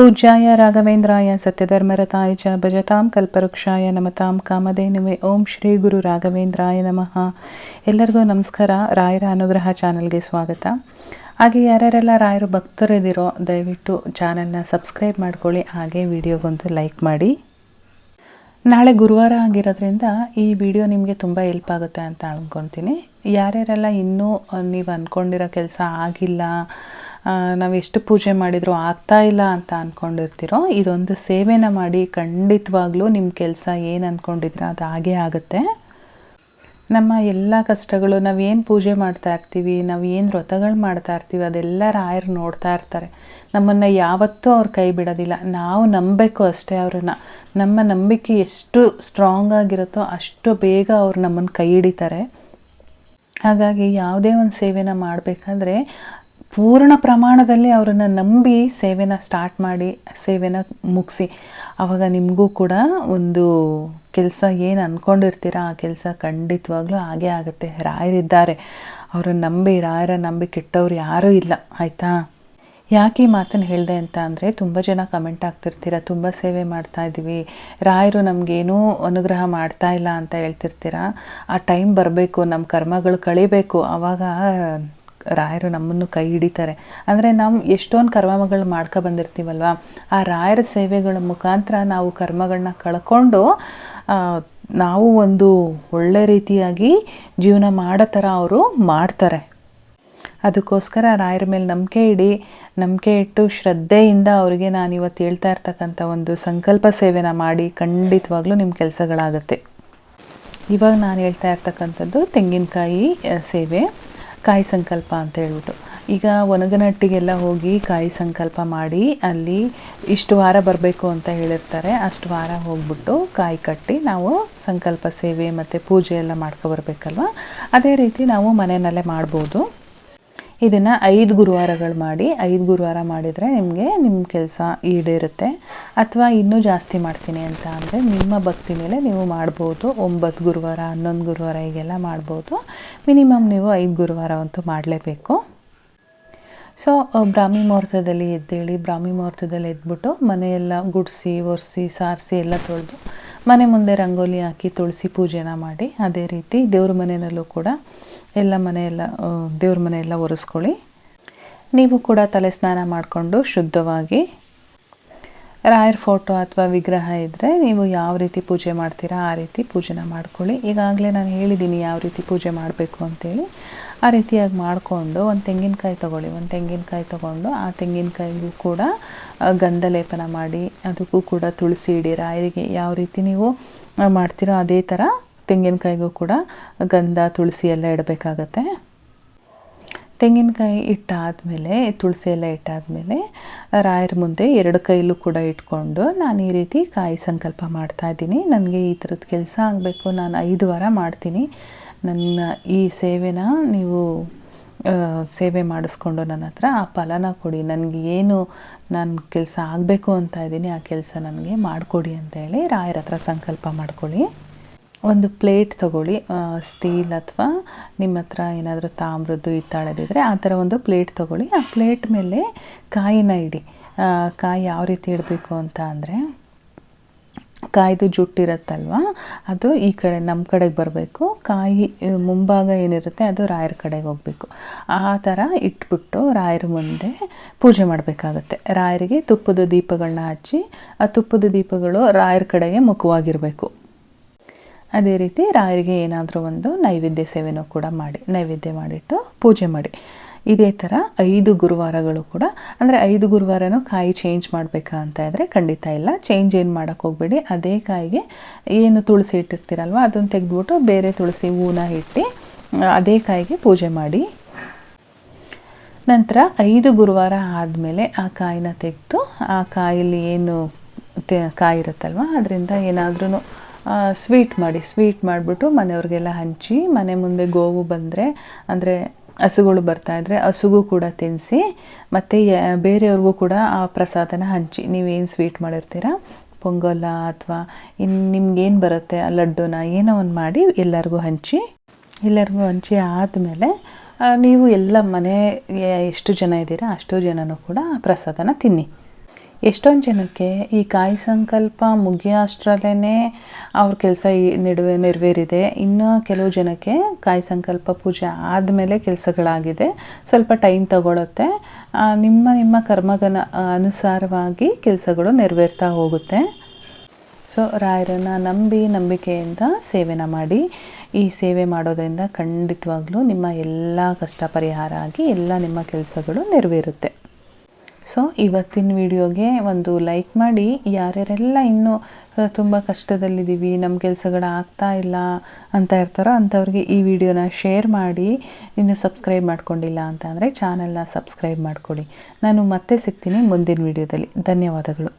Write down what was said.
पूज्याय राघवेंद्राय सत्यधर्मरताय च भजतां कल्पवृक्षाय नमतां ಕಾಮಧೇನುವೆ ಓಂ ಶ್ರೀ ಗುರು ರಾಘವೇಂದ್ರಾಯ ನಮಃ. ಎಲ್ಲರಿಗೂ ನಮಸ್ಕಾರ. ರಾಯರ ಅನುಗ್ರಹ ಚಾನಲ್ಗೆ ಸ್ವಾಗತ. ಹಾಗೆ ಯಾರ್ಯಾರೆಲ್ಲ ರಾಯರು ಭಕ್ತರಿದ್ದೀರೋ ದಯವಿಟ್ಟು ಚಾನಲ್ನ ಸಬ್ಸ್ಕ್ರೈಬ್ ಮಾಡ್ಕೊಳ್ಳಿ, ಹಾಗೆ ವಿಡಿಯೋಗೊಂದು ಲೈಕ್ ಮಾಡಿ. ನಾಳೆ ಗುರುವಾರ ಆಗಿರೋದ್ರಿಂದ ಈ ವಿಡಿಯೋ ನಿಮಗೆ ತುಂಬ ಹೆಲ್ಪ್ ಆಗುತ್ತೆ ಅಂತ ಅಂದ್ಕೊತೀನಿ. ಯಾರ್ಯಾರೆಲ್ಲ ಇನ್ನೂ ನೀವು ಅಂದ್ಕೊಂಡಿರೋ ಕೆಲಸ ಆಗಿಲ್ಲ, ನಾವು ಎಷ್ಟು ಪೂಜೆ ಮಾಡಿದರೂ ಆಗ್ತಾ ಇಲ್ಲ ಅಂತ ಅಂದ್ಕೊಂಡಿರ್ತೀರೋ, ಇದೊಂದು ಸೇವೆನ ಮಾಡಿ ಖಂಡಿತವಾಗ್ಲೂ ನಿಮ್ಮ ಕೆಲಸ ಏನು ಅಂದ್ಕೊಂಡಿದ್ರೆ ಅದು ಹಾಗೇ ಆಗುತ್ತೆ. ನಮ್ಮ ಎಲ್ಲ ಕಷ್ಟಗಳು, ನಾವೇನು ಪೂಜೆ ಮಾಡ್ತಾ ಇರ್ತೀವಿ, ನಾವು ಏನು ವ್ರತಗಳು ಮಾಡ್ತಾ ಇರ್ತೀವಿ, ಅದೆಲ್ಲ ರಾಯರು ನೋಡ್ತಾ ಇರ್ತಾರೆ. ನಮ್ಮನ್ನು ಯಾವತ್ತೂ ಅವ್ರು ಕೈ ಬಿಡೋದಿಲ್ಲ. ನಾವು ನಂಬಬೇಕು ಅಷ್ಟೇ ಅವ್ರನ್ನ. ನಮ್ಮ ನಂಬಿಕೆ ಎಷ್ಟು ಸ್ಟ್ರಾಂಗ್ ಆಗಿರುತ್ತೋ ಅಷ್ಟು ಬೇಗ ಅವ್ರು ನಮ್ಮನ್ನು ಕೈ ಹಿಡಿತಾರೆ. ಹಾಗಾಗಿ ಯಾವುದೇ ಒಂದು ಸೇವೆನ ಮಾಡಬೇಕಾದ್ರೆ ಪೂರ್ಣ ಪ್ರಮಾಣದಲ್ಲಿ ಅವರನ್ನು ನಂಬಿ ಸೇವೆನ ಸ್ಟಾರ್ಟ್ ಮಾಡಿ, ಸೇವೆನ ಮುಗಿಸಿ. ಆವಾಗ ನಿಮಗೂ ಕೂಡ ಒಂದು ಕೆಲಸ ಏನು ಅಂದ್ಕೊಂಡಿರ್ತೀರ ಆ ಕೆಲಸ ಖಂಡಿತವಾಗ್ಲೂ ಹಾಗೇ ಆಗುತ್ತೆ. ರಾಯರಿದ್ದಾರೆ, ಅವ್ರನ್ನ ನಂಬಿ, ರಾಯರ ನಂಬಿ ಕೆಟ್ಟವ್ರು ಯಾರೂ ಇಲ್ಲ, ಆಯಿತಾ? ಯಾಕೆ ಈ ಮಾತನ್ನು ಹೇಳಿದೆ ಅಂತ ಅಂದರೆ, ತುಂಬ ಜನ ಕಮೆಂಟ್ ಆಗ್ತಿರ್ತೀರ, ತುಂಬ ಸೇವೆ ಮಾಡ್ತಾಯಿದ್ದೀವಿ, ರಾಯರು ನಮಗೇನೂ ಅನುಗ್ರಹ ಮಾಡ್ತಾ ಇಲ್ಲ ಅಂತ ಹೇಳ್ತಿರ್ತೀರ. ಆ ಟೈಮ್ ಬರಬೇಕು, ನಮ್ಮ ಕರ್ಮಗಳು ಕಳಿಬೇಕು, ಆವಾಗ ರಾಯರು ನಮ್ಮನ್ನು ಕೈ ಹಿಡಿತಾರೆ. ಅಂದರೆ ನಾವು ಎಷ್ಟೊಂದು ಕರ್ಮಗಳು ಮಾಡ್ಕೊ ಬಂದಿರ್ತೀವಲ್ವ, ಆ ರಾಯರ ಸೇವೆಗಳ ಮುಖಾಂತರ ನಾವು ಕರ್ಮಗಳನ್ನ ಕಳ್ಕೊಂಡು ನಾವು ಒಂದು ಒಳ್ಳೆ ರೀತಿಯಾಗಿ ಜೀವನ ಮಾಡೋ ಥರ ಅವರು ಮಾಡ್ತಾರೆ. ಅದಕ್ಕೋಸ್ಕರ ರಾಯರ ಮೇಲೆ ನಂಬಿಕೆ ಇಟ್ಟು ಶ್ರದ್ಧೆಯಿಂದ ಅವರಿಗೆ ನಾನು ಇವತ್ತು ಹೇಳ್ತಾ ಇರ್ತಕ್ಕಂಥ ಒಂದು ಸಂಕಲ್ಪ ಸೇವೆನ ಮಾಡಿ ಖಂಡಿತವಾಗ್ಲೂ ನಿಮ್ಮ ಕೆಲಸಗಳಾಗುತ್ತೆ. ಇವಾಗ ನಾನು ಹೇಳ್ತಾ ಇರ್ತಕ್ಕಂಥದ್ದು ತೆಂಗಿನಕಾಯಿ ಸೇವೆ, ಕಾಯಿ ಸಂಕಲ್ಪ ಅಂತ ಹೇಳ್ಬಿಟ್ಟು. ಈಗ ಒಣಗನಟ್ಟಿಗೆಲ್ಲ ಹೋಗಿ ಕಾಯಿ ಸಂಕಲ್ಪ ಮಾಡಿ ಅಲ್ಲಿ ಇಷ್ಟು ವಾರ ಬರಬೇಕು ಅಂತ ಹೇಳಿರ್ತಾರೆ. ಅಷ್ಟು ವಾರ ಹೋಗ್ಬಿಟ್ಟು ಕಾಯಿ ಕಟ್ಟಿ ನಾವು ಸಂಕಲ್ಪ ಸೇವೆ ಮತ್ತು ಪೂಜೆ ಎಲ್ಲ ಮಾಡ್ಕೊಬರ್ಬೇಕಲ್ವ. ಅದೇ ರೀತಿ ನಾವು ಮನೆಯಲ್ಲೇ ಮಾಡ್ಬೋದು. ಇದನ್ನು 5 ಗುರುವಾರಗಳು ಮಾಡಿ, 5 ಗುರುವಾರ ಮಾಡಿದರೆ ನಿಮ್ಮ ಕೆಲಸ ಈಡೇರುತ್ತೆ. ಅಥವಾ ಇನ್ನೂ ಜಾಸ್ತಿ ಮಾಡ್ತೀನಿ ಅಂತ ಅಂದರೆ ನಿಮ್ಮ ಭಕ್ತಿ ಮೇಲೆ ನೀವು ಮಾಡ್ಬೋದು. 9 ಗುರುವಾರ, 11 ಗುರುವಾರ ಹೀಗೆಲ್ಲ ಮಾಡ್ಬೋದು. ಮಿನಿಮಮ್ ನೀವು 5 ಗುರುವಾರ ಅಂತೂ ಮಾಡಲೇಬೇಕು. ಸೊ ಬ್ರಾಹ್ಮಿ ಮುಹೂರ್ತದಲ್ಲಿ ಎದ್ದೇಳಿ, ಬ್ರಾಹ್ಮಿ ಮುಹೂರ್ತದಲ್ಲಿ ಎದ್ಬಿಟ್ಟು ಮನೆಯೆಲ್ಲ ಗುಡಿಸಿ, ಒರೆಸಿ, ಸಾರಿಸಿ ಎಲ್ಲ ತೊಳೆದು ಮನೆ ಮುಂದೆ ರಂಗೋಲಿ ಹಾಕಿ ತುಳಸಿ ಪೂಜೆನ ಮಾಡಿ, ಅದೇ ರೀತಿ ದೇವ್ರ ಮನೆಯಲ್ಲೂ ಕೂಡ ದೇವ್ರ ಮನೆಯೆಲ್ಲ ಒರೆಸ್ಕೊಳ್ಳಿ. ನೀವು ಕೂಡ ತಲೆ ಸ್ನಾನ ಮಾಡಿಕೊಂಡು ಶುದ್ಧವಾಗಿ ರಾಯರ ಫೋಟೋ ಅಥವಾ ವಿಗ್ರಹ ಇದ್ದರೆ ನೀವು ಯಾವ ರೀತಿ ಪೂಜೆ ಮಾಡ್ತೀರಾ ಆ ರೀತಿ ಪೂಜೆನ ಮಾಡ್ಕೊಳ್ಳಿ. ಈಗಾಗಲೇ ನಾನು ಹೇಳಿದ್ದೀನಿ ಯಾವ ರೀತಿ ಪೂಜೆ ಮಾಡಬೇಕು ಅಂತೇಳಿ. ಆ ರೀತಿಯಾಗಿ ಮಾಡಿಕೊಂಡು ಒಂದು ತೆಂಗಿನಕಾಯಿ ತೊಗೊಂಡು ಆ ತೆಂಗಿನಕಾಯಿಗೂ ಕೂಡ ಗಂಧ ಲೇಪನ ಮಾಡಿ, ಅದಕ್ಕೂ ಕೂಡ ತುಳಸಿ ಇಡಿ. ರಾಯರಿಗೆ ಯಾವ ರೀತಿ ನೀವು ಮಾಡ್ತೀರೋ ಅದೇ ಥರ ತೆಂಗಿನಕಾಯಿಗೂ ಕೂಡ ಗಂಧ, ತುಳಸಿ ಎಲ್ಲ ಇಡಬೇಕಾಗತ್ತೆ. ತೆಂಗಿನಕಾಯಿ ಇಟ್ಟಾದಮೇಲೆ, ತುಳಸಿ ಎಲ್ಲ ಇಟ್ಟಾದಮೇಲೆ ರಾಯರ ಮುಂದೆ 2 ಕೈಲೂ ಕೂಡ ಇಟ್ಕೊಂಡು ನಾನು ಈ ರೀತಿ ಕಾಯಿ ಸಂಕಲ್ಪ ಮಾಡ್ತಾಯಿದ್ದೀನಿ. ನನಗೆ ಈ ಥರದ ಕೆಲಸ ಆಗಬೇಕು, ನಾನು 5 ವಾರ ಮಾಡ್ತೀನಿ, ನನ್ನ ಈ ಸೇವೆನ ನೀವು ಸೇವೆ ಮಾಡಿಸ್ಕೊಂಡು ನನ್ನ ಹತ್ರ ಆ ಫಲನ ಕೊಡಿ, ನನಗೆ ಏನು ನಾನು ಕೆಲಸ ಆಗಬೇಕು ಅಂತ ಇದ್ದೀನಿ ಆ ಕೆಲಸ ನನಗೆ ಮಾಡಿಕೊಡಿ ಅಂತ ಹೇಳಿ ರಾಯರ ಹತ್ರ ಸಂಕಲ್ಪ ಮಾಡ್ಕೊಳ್ಳಿ. ಒಂದು ಪ್ಲೇಟ್ ತೊಗೊಳ್ಳಿ, ಸ್ಟೀಲ್ ಅಥವಾ ನಿಮ್ಮ ಹತ್ರ ಏನಾದರೂ ತಾಮ್ರದ್ದು ಹಿತ್ತಾಳೆದಿದ್ರೆ ಆ ಥರ ಒಂದು ಪ್ಲೇಟ್ ತೊಗೊಳ್ಳಿ. ಆ ಪ್ಲೇಟ್ ಮೇಲೆ ಕಾಯಿನ ಇಡಿ. ಕಾಯಿ ಯಾವ ರೀತಿ ಇಡಬೇಕು ಅಂತ ಅಂದರೆ, ಕಾಯ್ದು ಜುಟ್ಟಿರುತ್ತಲ್ವ ಅದು ಈ ಕಡೆ ನಮ್ಮ ಕಡೆಗೆ ಬರಬೇಕು. ಕಾಯಿ ಮುಂಭಾಗ ಏನಿರುತ್ತೆ ಅದು ರಾಯರ ಕಡೆಗೆ ಹೋಗಬೇಕು. ಆ ಥರ ಇಟ್ಬಿಟ್ಟು ರಾಯರ ಮುಂದೆ ಪೂಜೆ ಮಾಡಬೇಕಾಗತ್ತೆ. ರಾಯರಿಗೆ ತುಪ್ಪದ ದೀಪಗಳನ್ನ ಹಚ್ಚಿ, ಆ ತುಪ್ಪದ ದೀಪಗಳು ರಾಯರ ಕಡೆಗೆ ಮುಖವಾಗಿರಬೇಕು. ಅದೇ ರೀತಿ ರಾಯರಿಗೆ ಏನಾದರೂ ಒಂದು ನೈವೇದ್ಯ ಸೇವೆನೂ ಕೂಡ ಮಾಡಿ, ನೈವೇದ್ಯ ಮಾಡಿಟ್ಟು ಪೂಜೆ ಮಾಡಿ. ಇದೇ ಥರ 5 ಗುರುವಾರಗಳು ಕೂಡ. ಅಂದರೆ 5 ಗುರುವಾರನೂ ಕಾಯಿ ಚೇಂಜ್ ಮಾಡಬೇಕಾ ಅಂತ ಇದ್ದರೆ ಖಂಡಿತ ಇಲ್ಲ, ಚೇಂಜ್ ಏನು ಮಾಡೋಕ್ಕೆ ಹೋಗಬೇಡಿ. ಅದೇ ಕಾಯಿಗೆ ಏನು ತುಳಸಿ ಇಟ್ಟಿರ್ತೀರಲ್ವ ಅದನ್ನು ತೆಗೆದ್ಬಿಟ್ಟು ಬೇರೆ ತುಳಸಿ ಹೂನ ಇಟ್ಟು ಅದೇ ಕಾಯಿಗೆ ಪೂಜೆ ಮಾಡಿ. ನಂತರ 5 ಗುರುವಾರ ಆದಮೇಲೆ ಆ ಕಾಯಿನ ತೆಗೆದು ಆ ಕಾಯಲ್ಲಿ ಏನು ಕಾಯಿ ಇರುತ್ತಲ್ವ ಅದರಿಂದ ಏನಾದ್ರೂ ಸ್ವೀಟ್ ಮಾಡಿಬಿಟ್ಟು ಮನೆಯವ್ರಿಗೆಲ್ಲ ಹಂಚಿ, ಮನೆ ಮುಂದೆ ಗೋವು ಬಂದರೆ ಅಂದರೆ ಹಸುಗಳು ಬರ್ತಾಯಿದ್ರೆ ಹಸುಗೂ ಕೂಡ ತಿನ್ನಿಸಿ, ಮತ್ತು ಬೇರೆಯವ್ರಿಗೂ ಕೂಡ ಆ ಪ್ರಸಾದನ ಹಂಚಿ. ನೀವೇನು ಸ್ವೀಟ್ ಮಾಡಿರ್ತೀರ, ಪೊಂಗಲ ಅಥವಾ ನಿಮ್ಗೇನು ಬರುತ್ತೆ ಆ ಲಡ್ಡುನ ಏನೋ ಒಂದು ಮಾಡಿ ಎಲ್ಲರಿಗೂ ಹಂಚಿ ಆದಮೇಲೆ ನೀವು ಎಲ್ಲ ಮನೆ ಎಷ್ಟು ಜನ ಇದ್ದೀರಾ ಅಷ್ಟು ಜನನೂ ಕೂಡ ಆ ಪ್ರಸಾದನ ತಿನ್ನಿ. ಎಷ್ಟೊಂದು ಜನಕ್ಕೆ ಈ ಕಾಯಿ ಸಂಕಲ್ಪ ಮುಗಿಯೋ ಅಷ್ಟರಲ್ಲೇ ಅವ್ರ ಕೆಲಸ ನೆರವೇರಿದೆ. ಇನ್ನು ಕೆಲವು ಜನಕ್ಕೆ ಕಾಯಿ ಸಂಕಲ್ಪ ಪೂಜೆ ಆದಮೇಲೆ ಕೆಲಸಗಳಾಗಿದೆ. ಸ್ವಲ್ಪ ಟೈಮ್ ತಗೊಳುತ್ತೆ. ನಿಮ್ಮ ಕರ್ಮಗನ ಅನುಸಾರವಾಗಿ ಕೆಲಸಗಳು ನೆರವೇರ್ತಾ ಹೋಗುತ್ತೆ. ಸೊ ರಾಯರನ್ನು ನಂಬಿಕೆಯಿಂದ ಸೇವೆನ ಮಾಡಿ. ಈ ಸೇವೆ ಮಾಡೋದ್ರಿಂದ ಖಂಡಿತವಾಗ್ಲೂ ನಿಮ್ಮ ಎಲ್ಲ ಕಷ್ಟ ಪರಿಹಾರ ಆಗಿ ಎಲ್ಲ ನಿಮ್ಮ ಕೆಲಸಗಳು ನೆರವೇರುತ್ತೆ. ಸೊ ಇವತ್ತಿನ ವಿಡಿಯೋಗೆ ಒಂದು ಲೈಕ್ ಮಾಡಿ. ಯಾರ್ಯಾರೆಲ್ಲ ಇನ್ನೂ ತುಂಬ ಕಷ್ಟದಲ್ಲಿದ್ದೀವಿ, ನಮ್ಮ ಕೆಲಸಗಳು ಆಗ್ತಾ ಇಲ್ಲ ಅಂತ ಇರ್ತಾರೋ ಅಂಥವ್ರಿಗೆ ಈ ವಿಡಿಯೋನ ಶೇರ್ ಮಾಡಿ. ಇನ್ನು ಸಬ್ಸ್ಕ್ರೈಬ್ ಮಾಡ್ಕೊಂಡಿಲ್ಲ ಅಂತ ಅಂದರೆ ಚಾನಲ್ನ ಸಬ್ಸ್ಕ್ರೈಬ್ ಮಾಡ್ಕೊಳ್ಳಿ. ನಾನು ಮತ್ತೆ ಸಿಗ್ತೀನಿ ಮುಂದಿನ ವಿಡಿಯೋದಲ್ಲಿ. ಧನ್ಯವಾದಗಳು.